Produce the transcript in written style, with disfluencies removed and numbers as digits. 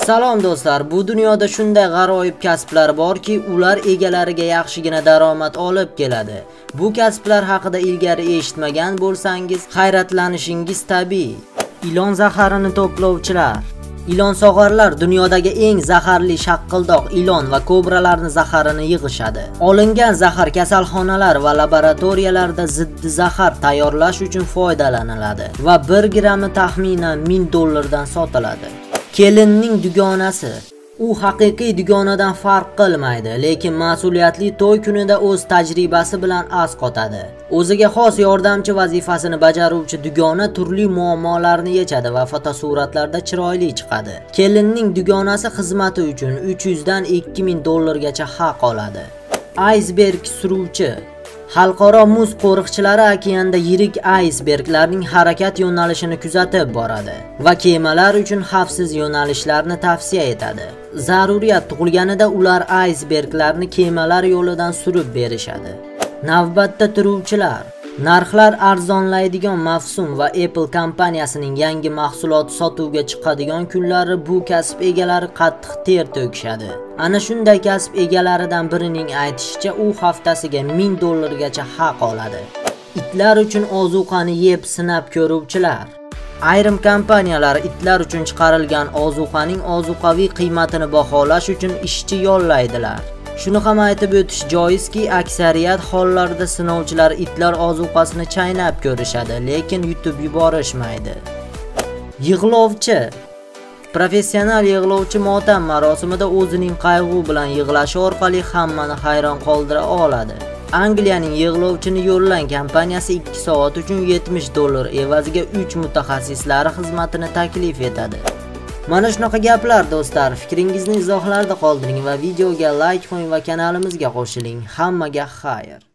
Salom do'stlar, bu dunyoda shunday g'aroyib kasblar borki, ular egalariga yaxshigina daromad olib keladi. Bu kasblar haqida ilgari eshitmagan bo'lsangiz, hayratlanishingiz tabiiy. Ilon zaharini to'plovchilar. Ilon-sog'arlar dunyodagi eng zaharli shaqqildoq ilon va kobralarning zaharini yig'ishadi. Olingan zahar kasalxonalar va laboratoriyalarda ziddi zahar tayyorlash uchun foydalaniladi va 1 grammi taxminan $1000 dan sotiladi. Kelinning dugonasi. U haqiqiy dugonadan farq qilmaydi, lekin mas'uliyatli to'y kunida o'z tajribasi bilan asqotadi. O'ziga xos yordamchi vazifasini bajaruvchi dugona turli muammolarni yechadi va fotosuratlarda chiroyli chiqadi. Kelinning dugonasi xizmati uchun $300 dan $2000 gacha haq oladi. Aysberg suruvchi. Xalqaro muz qo'riqchilari okeanda yirik aysberglarning harakat yo'nalishini kuzatib boradi va kemalar uchun xavfsiz yo'nalishlarni tavsiya etadi. Zaruriyat tug'ilganida ular aysberglarni kemalar yo'lidan surib berishadi. Navbatda turuvchilar. Narxlar arzonlaydigan mavsum va Apple kompaniyasining yangi mahsuloti sotuvga chiqadigan kunlari bu kasb egalari qattiq ter to'kishadi. Ana shunday kasb egalaridan birining aytishicha, u haftasiga $1000 gacha haq oladi. Itlar uchun ozuqani yeb sinab ko'ruvchilar. Ayrim kompaniyalar itlar uchun chiqarilgan ozuqaning ozuqaviy qiymatini baholash uchun ishchi yollaydilar. Shuni ham aytib o'tish joizki, aksariyat hollarda sinovchilar itlar ozuqasini chaynab ko'rishadi, lekin yutib yuborishmaydi. Yig'lovchi. Professional yig'lovchi motam marosimida o'zining qayg'u bilan yig'lashi orqali hammani hayron qoldira oladi. Angliyaning yig'lovchini yo'llang kompaniyasi 2 soat uchun $70 evaziga 3 mutaxassislari xizmatini taklif etadi. Mana shunaqa gaplar do'stlar, fikringizni izohlarda qoldiring va videoga like qo'ying va kanalimizga qo'shiling. Hammaga xayr.